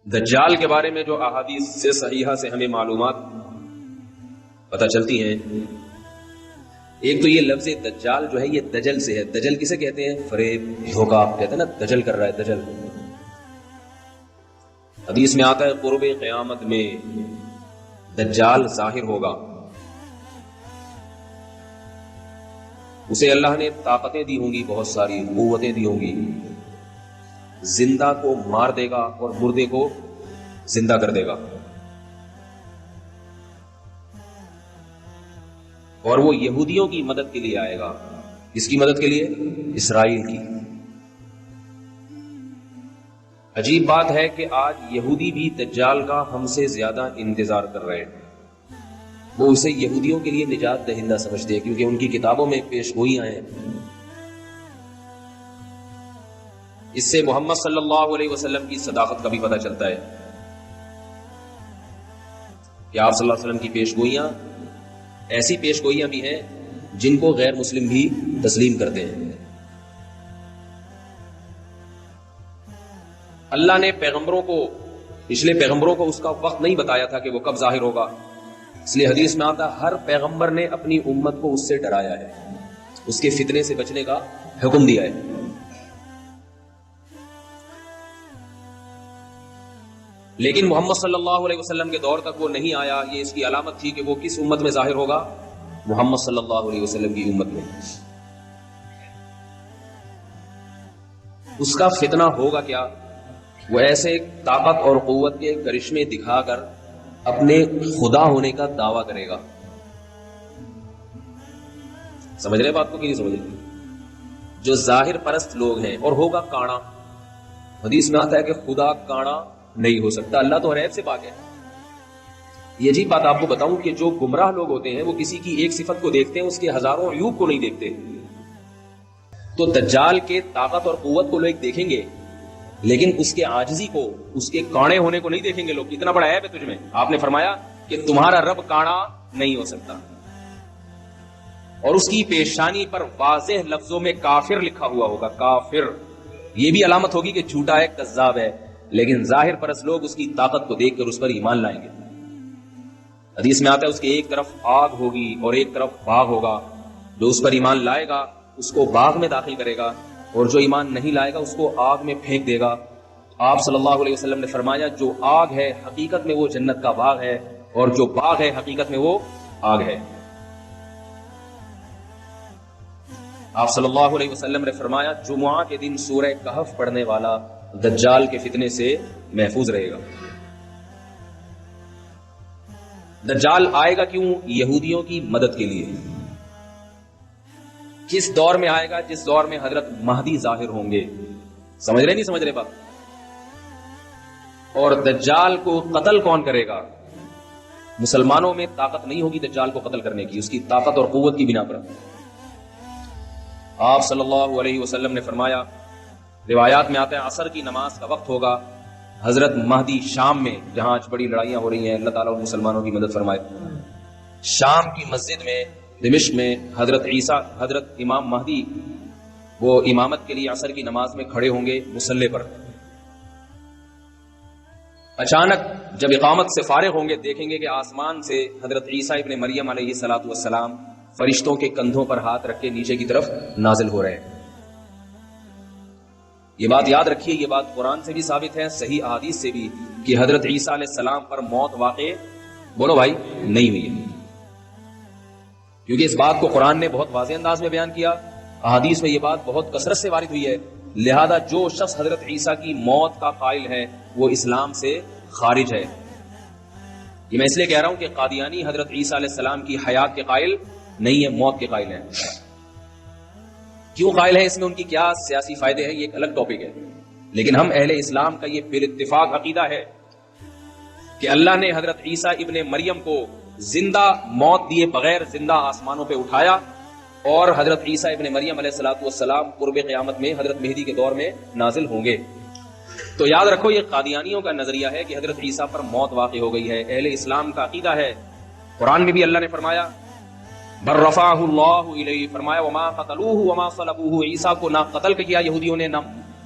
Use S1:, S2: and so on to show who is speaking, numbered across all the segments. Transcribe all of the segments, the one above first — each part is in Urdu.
S1: دجال کے بارے میں جو احادیث سے صحیحہ سے ہمیں معلومات پتہ چلتی ہیں، ایک تو یہ لفظ دجال جو ہے یہ دجل سے ہے۔ دجل کسے کہتے ہیں؟ فریب، دھوکہ کہتے ہیں نا، دجل کر رہا ہے، دجل۔ حدیث میں آتا ہے قرب قیامت میں دجال ظاہر ہوگا، اسے اللہ نے طاقتیں دی ہوں گی، بہت ساری قوتیں دی ہوں گی، زندہ کو مار دے گا اور مردے کو زندہ کر دے گا، اور وہ یہودیوں کی مدد کے لیے آئے گا۔ کس کی مدد کے لیے؟ اسرائیل کی۔ عجیب بات ہے کہ آج یہودی بھی دجال کا ہم سے زیادہ انتظار کر رہے ہیں۔ وہ اسے یہودیوں کے لیے نجات دہندہ سمجھتے ہیں، کیونکہ ان کی کتابوں میں پیش گوئیاں ہیں۔ اس سے محمد صلی اللہ علیہ وسلم کی صداقت کا بھی پتہ چلتا ہے کہ آپ صلی اللہ علیہ وسلم کی پیش گوئیاں ایسی پیش گوئیاں بھی ہیں جن کو غیر مسلم بھی تسلیم کرتے ہیں۔ اللہ نے پیغمبروں کو، پچھلے پیغمبروں کو اس کا وقت نہیں بتایا تھا کہ وہ کب ظاہر ہوگا، اس لیے حدیث میں آتا ہر پیغمبر نے اپنی امت کو اس سے ڈرایا ہے، اس کے فتنے سے بچنے کا حکم دیا ہے۔ لیکن محمد صلی اللہ علیہ وسلم کے دور تک وہ نہیں آیا۔ یہ اس کی علامت تھی کہ وہ کس امت میں ظاہر ہوگا؟ محمد صلی اللہ علیہ وسلم کی امت میں۔ اس کا فتنہ ہوگا کیا؟ وہ ایسے طاقت اور قوت کے کرشمے دکھا کر اپنے خدا ہونے کا دعویٰ کرے گا۔ سمجھ رہے بات کو کہ نہیں سمجھ رہے؟ جو ظاہر پرست لوگ ہیں، اور ہوگا کانا۔ حدیث میں آتا ہے کہ خدا کانا نہیں ہو سکتا، اللہ تو ہر عیب سے پاک ہے۔ یہ عجیب بات آپ کو بتاؤں کہ جو گمراہ لوگ ہوتے ہیں وہ کسی کی ایک صفت کو دیکھتے ہیں، اس کے ہزاروں عیوب کو نہیں دیکھتے۔ تو دجال کے طاقت اور قوت کو لوگ دیکھیں گے، لیکن اس کے عاجزی کو، اس کے کاڑے ہونے کو نہیں دیکھیں گے۔ لوگ اتنا بڑا عیب ہے تجھ میں، آپ نے فرمایا کہ تمہارا رب کاڑا نہیں ہو سکتا، اور اس کی پیشانی پر واضح لفظوں میں کافر لکھا ہوا ہوگا، کافر۔ یہ بھی علامت ہوگی کہ جھوٹا ہے، کذاب ہے، لیکن ظاہر پرست لوگ اس کی طاقت کو دیکھ کر اس پر ایمان لائیں گے۔ حدیث میں آتا ہے اس کے ایک طرف آگ ہوگی اور ایک طرف باغ ہوگا، جو اس پر ایمان لائے گا اس کو باغ میں داخل کرے گا، اور جو ایمان نہیں لائے گا اس کو آگ میں پھینک دے گا۔ آپ صلی اللہ علیہ وسلم نے فرمایا جو آگ ہے حقیقت میں وہ جنت کا باغ ہے، اور جو باغ ہے حقیقت میں وہ آگ ہے۔ آپ صلی اللہ علیہ وسلم نے فرمایا جمعہ کے دن سورہ کہف پڑھنے والا دجال کے فتنے سے محفوظ رہے گا۔ دجال آئے گا کیوں؟ یہودیوں کی مدد کے لیے۔ کس دور میں آئے گا؟ جس دور میں حضرت مہدی ظاہر ہوں گے۔ سمجھ رہے نہیں سمجھ رہے بات؟ اور دجال کو قتل کون کرے گا؟ مسلمانوں میں طاقت نہیں ہوگی دجال کو قتل کرنے کی، اس کی طاقت اور قوت کی بنا پر۔ آپ صلی اللہ علیہ وسلم نے فرمایا، روایات میں آتا ہے عصر کی نماز کا وقت ہوگا، حضرت مہدی شام میں، جہاں آج بڑی لڑائیاں ہو رہی ہیں، اللہ تعالیٰ مسلمانوں کی مدد فرمائے، شام کی مسجد میں دمشق میں حضرت عیسیٰ، حضرت امام مہدی وہ امامت کے لیے عصر کی نماز میں کھڑے ہوں گے مصلی پر۔ اچانک جب اقامت سے فارغ ہوں گے دیکھیں گے کہ آسمان سے حضرت عیسیٰ ابن مریم علیہ الصلوۃ والسلام فرشتوں کے کندھوں پر ہاتھ رکھ کے نیچے کی طرف نازل ہو رہے ہیں۔ یہ بات یاد رکھیے، یہ بات قرآن سے بھی ثابت ہے، صحیح احادیث سے بھی، کہ حضرت عیسیٰ علیہ السلام پر موت واقع، بولو بھائی، نہیں ہوئی ہے، کیونکہ اس بات کو قرآن نے بہت واضح انداز میں بیان کیا، احادیث میں یہ بات بہت کثرت سے وارد ہوئی ہے۔ لہذا جو شخص حضرت عیسیٰ کی موت کا قائل ہے وہ اسلام سے خارج ہے۔ یہ میں اس لیے کہہ رہا ہوں کہ قادیانی حضرت عیسیٰ علیہ السلام کی حیات کے قائل نہیں ہے، موت کے قائل ہیں۔ کیوں قائل ہے؟ اس میں ان کی کیا سیاسی فائدے ہیں، یہ ایک الگ ٹاپک ہے، لیکن ہم اہل اسلام کا یہ بال اتفاق عقیدہ ہے کہ اللہ نے حضرت عیسیٰ ابن مریم کو زندہ، موت دیے بغیر زندہ آسمانوں پہ اٹھایا، اور حضرت عیسیٰ ابن مریم علیہ الصلوۃ والسلام قرب قیامت میں حضرت مہدی کے دور میں نازل ہوں گے۔ تو یاد رکھو یہ قادیانیوں کا نظریہ ہے کہ حضرت عیسیٰ پر موت واقع ہو گئی ہے، اہل اسلام کا عقیدہ ہے۔ قرآن میں بھی اللہ نے فرمایا بل رفعہ اللہ الیہ، فرمایا وما قتلوہ وما صلبوہ، عیسیٰ کو نہ قتل کیا یہودیوں نے، نہ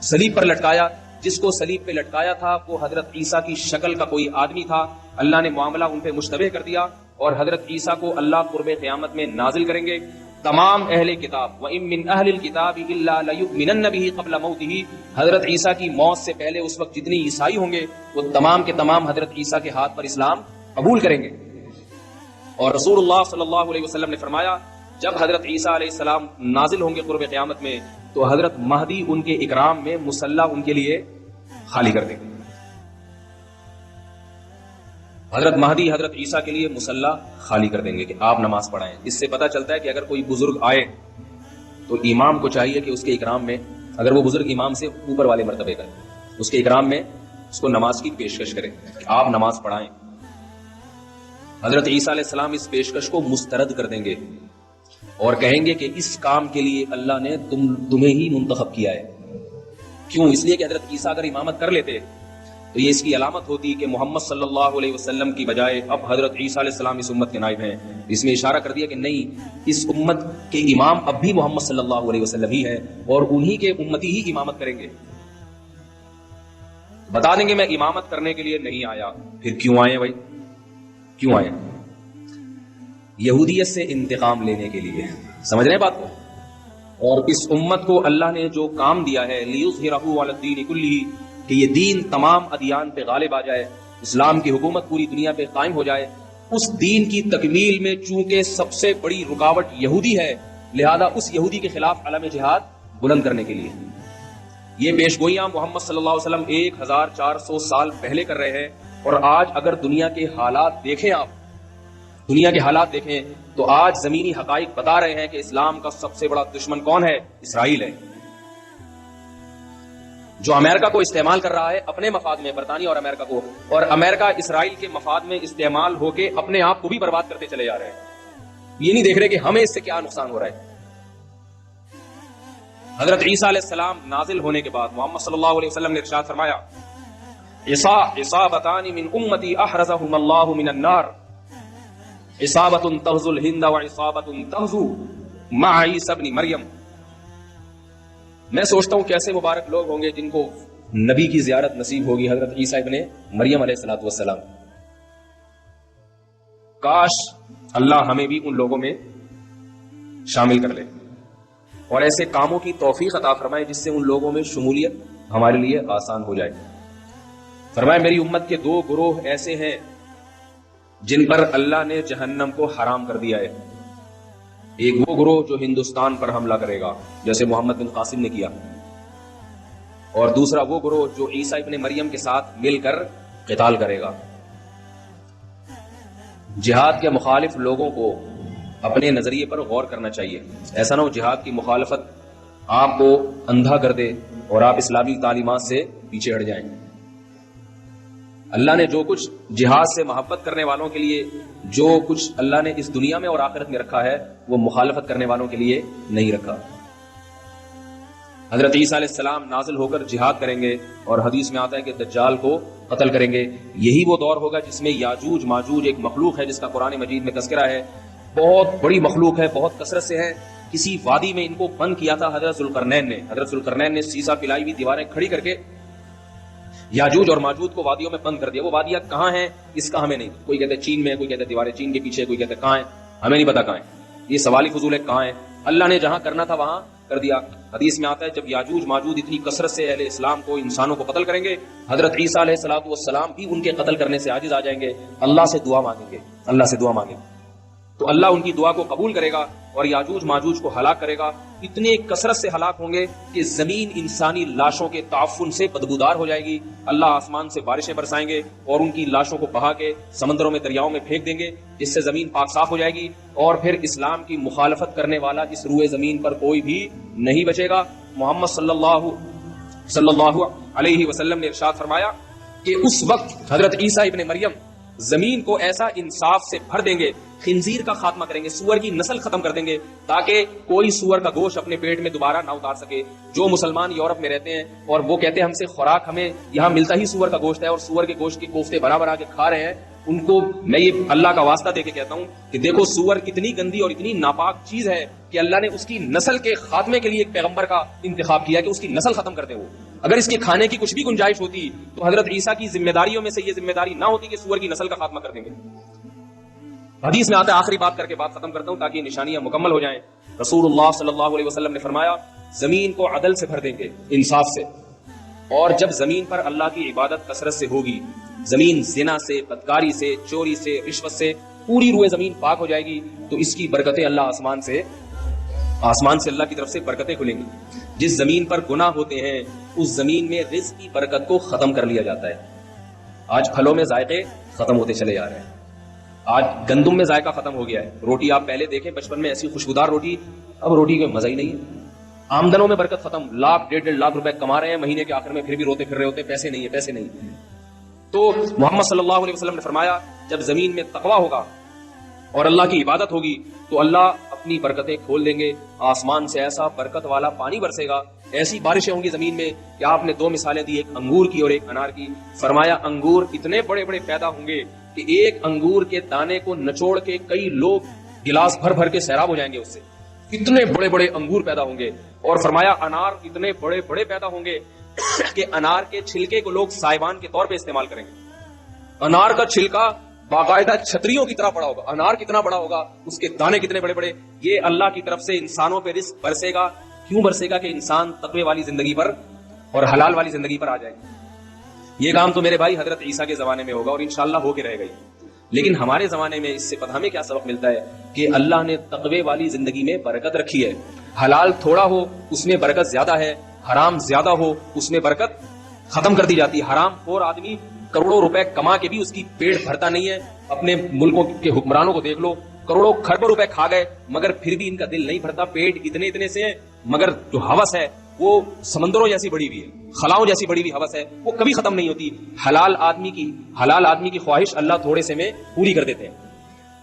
S1: صلیب پر لٹکایا، جس کو صلیب پہ لٹکایا تھا وہ حضرت عیسیٰ کی شکل کا کوئی آدمی تھا. اللہ نے معاملہ ان پہ مشتبہ کر دیا اور حضرت عیسیٰ کو اللہ قرب قیامت میں نازل کریں گے. تمام اہل کتاب وَإِن مِّنْ أَهْلِ الْكِتَابِ إِلَّا لَيُؤْمِنَنَّ بِهِ قَبْلَ مَوْتِهِ، حضرت عیسیٰ کی موت سے پہلے اس وقت جتنی عیسائی ہوں گے وہ تمام کے تمام حضرت عیسیٰ کے ہاتھ پر اسلام قبول کریں گے. اور رسول اللہ صلی اللہ علیہ وسلم نے فرمایا جب حضرت عیسیٰ علیہ السلام نازل ہوں گے قرب قیامت میں تو حضرت مہدی ان کے اکرام میں مصلی ان کے لیے خالی کر دیں گے. حضرت مہدی حضرت عیسیٰ کے لیے مصلی خالی کر دیں گے کہ آپ نماز پڑھائیں. اس سے پتہ چلتا ہے کہ اگر کوئی بزرگ آئے تو امام کو چاہیے کہ اس کے اکرام میں، اگر وہ بزرگ امام سے اوپر والے مرتبے کا ہے، اس کے اکرام میں اس کو نماز کی پیشکش کرے کہ آپ نماز پڑھائیں. حضرت عیسیٰ علیہ السلام اس پیشکش کو مسترد کر دیں گے اور کہیں گے کہ اس کام کے لیے اللہ نے تمہیں ہی منتخب کیا ہے. کیوں؟ اس لیے کہ حضرت عیسیٰ اگر امامت کر لیتے تو یہ اس کی علامت ہوتی کہ محمد صلی اللہ علیہ وسلم کی بجائے اب حضرت عیسیٰ علیہ السلام اس امت کے نائب ہیں. اس میں اشارہ کر دیا کہ نہیں، اس امت کے امام اب بھی محمد صلی اللہ علیہ وسلم ہی ہے اور انہی کے امتی ہی امامت کریں گے. بتا دیں گے میں امامت کرنے کے لیے نہیں آیا. پھر کیوں آئے بھائی؟ کیوں آئے؟ یہودیت سے انتقام لینے کے لیے. سمجھ رہے ہیں بات کو؟ اور اس امت کو اللہ نے جو کام دیا ہے لیظہرہ علی الدین کلہ، کہ یہ دین تمام ادیان پہ غالب آ جائے، اسلام کی حکومت پوری دنیا پہ قائم ہو جائے، اس دین کی تکمیل میں چونکہ سب سے بڑی رکاوٹ یہودی ہے، لہذا اس یہودی کے خلاف علم جہاد بلند کرنے کے لیے یہ پیشگوئیاں محمد صلی اللہ علیہ وسلم 1400 سال پہلے کر رہے ہیں. اور آج اگر دنیا کے حالات دیکھیں، آپ دنیا کے حالات دیکھیں تو آج زمینی حقائق بتا رہے ہیں کہ اسلام کا سب سے بڑا دشمن کون ہے؟ اسرائیل ہے، جو امریکہ کو استعمال کر رہا ہے اپنے مفاد میں، برطانیہ اور امریکہ کو، اور امریکہ اسرائیل کے مفاد میں استعمال ہو کے اپنے آپ کو بھی برباد کرتے چلے جا رہے ہیں. یہ نہیں دیکھ رہے کہ ہمیں اس سے کیا نقصان ہو رہا ہے. حضرت عیسیٰ علیہ السلام نازل ہونے کے بعد محمد صلی اللہ علیہ وسلم نے ارشاد فرمایا عصابتان من امتی احرزهم اللہ من النار، عصابت تغزو الہند وعصابت تغزو مع عیسی ابن مریم. میں سوچتا ہوں کیسے مبارک لوگ ہوں گے جن کو نبی کی زیارت نصیب ہوگی، حضرت عیسیٰ ابن مریم علیہ الصلوۃ والسلام. کاش اللہ ہمیں بھی ان لوگوں میں شامل کر لے اور ایسے کاموں کی توفیق عطا فرمائے جس سے ان لوگوں میں شمولیت ہمارے لیے آسان ہو جائے. فرمائے میری امت کے 2 گروہ ایسے ہیں جن پر اللہ نے جہنم کو حرام کر دیا ہے. ایک وہ گروہ جو ہندوستان پر حملہ کرے گا جیسے محمد بن قاسم نے کیا، اور دوسرا وہ گروہ جو عیسیٰ ابن مریم کے ساتھ مل کر قتال کرے گا. جہاد کے مخالف لوگوں کو اپنے نظریے پر غور کرنا چاہیے. ایسا نہ ہو جہاد کی مخالفت آپ کو اندھا کر دے اور آپ اسلامی تعلیمات سے پیچھے ہٹ جائیں. اللہ نے جو کچھ جہاد سے محبت کرنے والوں کے لیے، جو کچھ اللہ نے اس دنیا میں اور آخرت میں رکھا ہے، وہ مخالفت کرنے والوں کے لیے نہیں رکھا. حضرت عیسیٰ علیہ السلام نازل ہو کر جہاد کریں گے اور حدیث میں آتا ہے کہ دجال کو قتل کریں گے. یہی وہ دور ہوگا جس میں یاجوج ماجوج ایک مخلوق ہے جس کا قرآن مجید میں تذکرہ ہے. بہت بڑی مخلوق ہے، بہت کثرت سے ہے. کسی وادی میں ان کو بند کیا تھا حضرت ذوالقرنین نے سیسا پلائی ہوئی دیواریں کھڑی کر کے یاجوج اور ماجوج کو وادیوں میں بند کر دیا. وہ وادیاں کہاں ہیں اس کا ہمیں نہیں، کوئی کہتے چین میں، کوئی کہتے دیواریں چین کے پیچھے، کوئی کہتے کہاں ہیں، ہمیں نہیں پتا کہاں ہیں. یہ سوالی فضول ہے کہاں ہیں. اللہ نے جہاں کرنا تھا وہاں کر دیا. حدیث میں آتا ہے جب یاجوج ماجوج اتنی کثرت سے اہل اسلام کو، انسانوں کو قتل کریں گے، حضرت عیسیٰ علیہ الصلوۃ والسلام بھی ان کے قتل کرنے سے عاجز آ جائیں گے. اللہ سے دعا مانگیں گے، اللہ سے دعا مانگیں تو اللہ ان کی دعا کو قبول کرے گا اور یاجوج ماجوج کو ہلاک کرے گا. اتنے کثرت سے ہلاک ہوں گے کہ زمین انسانی لاشوں کے تعفن سے بدبودار ہو جائے گی. اللہ آسمان سے بارشیں برسائیں گے اور ان کی لاشوں کو بہا کے سمندروں میں، دریاؤں میں پھینک دیں گے، جس سے زمین پاک صاف ہو جائے گی اور پھر اسلام کی مخالفت کرنے والا اس روئے زمین پر کوئی بھی نہیں بچے گا. محمد صلی اللہ علیہ وسلم نے ارشاد فرمایا کہ اس وقت حضرت عیسیٰ ابن مریم زمین کو ایسا انصاف سے بھر دیں گے، خنزیر کا خاتمہ کریں گے، سور کی نسل ختم کر دیں گے تاکہ کوئی سور کا گوشت اپنے پیٹ میں دوبارہ نہ اتار سکے. جو مسلمان یورپ میں رہتے ہیں اور وہ کہتے ہیں ہم سے خوراک، ہمیں یہاں ملتا ہی سور کا گوشت ہے اور سور کے گوشت کی کوفتے بنا بنا کے کھا رہے ہیں، ان کو میں یہ اللہ کا واسطہ دے کے کہتا ہوں کہ دیکھو سور اتنی گندی اور اتنی ناپاک چیز ہے کہ اللہ نے اس کی نسل کے خاتمے کے لیے ایک پیغمبر کا انتخاب کیا کہ اس کی نسل ختم کر دے. وہ اگر اس کے کھانے کی کچھ بھی گنجائش ہوتی تو حضرت عیسیٰ کی ذمہ داریوں میں سے یہ ذمہ داری نہ ہوتی کہ سور کی نسل کا خاتمہ کر دیں گے. حدیث میں آتا ہے, آخری بات کر کے بات ختم کرتا ہوں تاکہ نشانیاں مکمل ہو جائیں. رسول اللہ صلی اللہ علیہ وسلم نے فرمایا زمین کو عدل سے بھر دیں گے, انصاف سے, اور جب زمین پر اللہ کی عبادت کثرت سے ہوگی, زمین زنا سے, بدکاری سے, چوری سے, رشوت سے پوری روئے زمین پاک ہو جائے گی تو اس کی برکتیں اللہ آسمان سے اللہ کی طرف سے برکتیں کھلیں گی. جس زمین پر گناہ ہوتے ہیں اس زمین میں رزق کی برکت کو ختم کر لیا جاتا ہے. آج پھلوں میں ذائقے ختم ہوتے چلے جا رہے ہیں, آج گندم میں ذائقہ ختم ہو گیا ہے. روٹی آپ پہلے دیکھیں بچپن میں ایسی خوشبودار روٹی, اب روٹی کا مزہ ہی نہیں ہے. آمدنوں میں برکت ختم, لاکھ 1.5 لاکھ روپے کما رہے ہیں, مہینے کے آخر میں پھر بھی روتے پھر رہے ہوتے ہیں, پیسے نہیں ہے. تو محمد صلی اللہ علیہ وسلم نے فرمایا جب زمین میں تقویٰ ہوگا اور اللہ کی عبادت ہوگی تو اللہ اپنی برکتیں کھول دیں گے. آسمان سے ایسا برکت والا پانی برسے گا, ایسی بارشیں ہوں گی زمین میں کہ آپ نے 2 مثالیں دی, ایک انگور کی اور ایک انار کی. فرمایا انگور اتنے بڑے بڑے پیدا ہوں گے کہ ایک انگور کے دانے کو نچوڑ کے کئی لوگ گلاس بھر بھر کے سیراب ہو جائیں گے, اس سے اتنے بڑے بڑے انگور پیدا ہوں گے. اور فرمایا انار اتنے بڑے بڑے پیدا ہوں گے کہ انار کے چھلکے کو لوگ سائبان کے طور پہ استعمال کریں گے. انار کا چھلکا باقاعدہ چھتریوں کی طرح بڑا ہوگا. انار کتنا بڑا ہوگا, اس کے دانے کتنے بڑے بڑے. یہ اللہ کی طرف سے انسانوں پہ رزق برسے گا. کیوں برسے گا؟ کہ انسان تقوی والی زندگی پر اور حلال والی زندگی پر آ جائے. یہ کام تو میرے بھائی حضرت عیسیٰ کے زمانے میں ہوگا اور انشاءاللہ ہو کے رہے گا. لیکن ہمارے زمانے میں اس سے ہمیں کیا سبق ملتا ہے کہ اللہ نے تقوی والی زندگی میں برکت رکھی ہے. حلال تھوڑا ہو اس میں برکت زیادہ ہے, حرام زیادہ ہو اس میں برکت ختم کر دی جاتی ہے. حرام خور آدمی کروڑوں روپے کما کے بھی اس کی پیٹ بھرتا نہیں ہے. اپنے ملکوں کے حکمرانوں کو دیکھ لو, کروڑوں کھربوں روپے کھا گئے مگر پھر بھی ان کا دل نہیں بھرتا. پیٹ اتنے سے ہیں مگر جو ہوس ہے وہ سمندروں جیسی بڑی ہوئی ہے, خلاؤں جیسی بڑی ہوئی ہوس ہے, وہ کبھی ختم نہیں ہوتی. حلال آدمی کی خواہش اللہ تھوڑے سے میں پوری کر دیتے ہیں.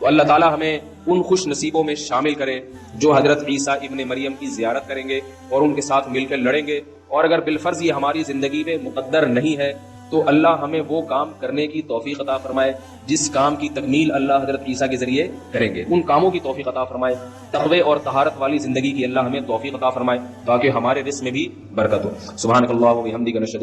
S1: تو اللہ تعالی ہمیں ان خوش نصیبوں میں شامل کرے جو حضرت عیسیٰ ابن مریم کی زیارت کریں گے اور ان کے ساتھ مل کر لڑیں گے. اور اگر بالفرض یہ ہماری زندگی میں مقدر نہیں ہے تو اللہ ہمیں وہ کام کرنے کی توفیق عطا فرمائے جس کام کی تکمیل اللہ حضرت عیسیٰ کے ذریعے کریں گے. ان کاموں کی توفیق عطا فرمائے. تقوی اور طہارت والی زندگی کی اللہ ہمیں توفیق عطا فرمائے تاکہ ہمارے رزق میں بھی برکت ہو. سبحانک اللہم و بحمدک نشہد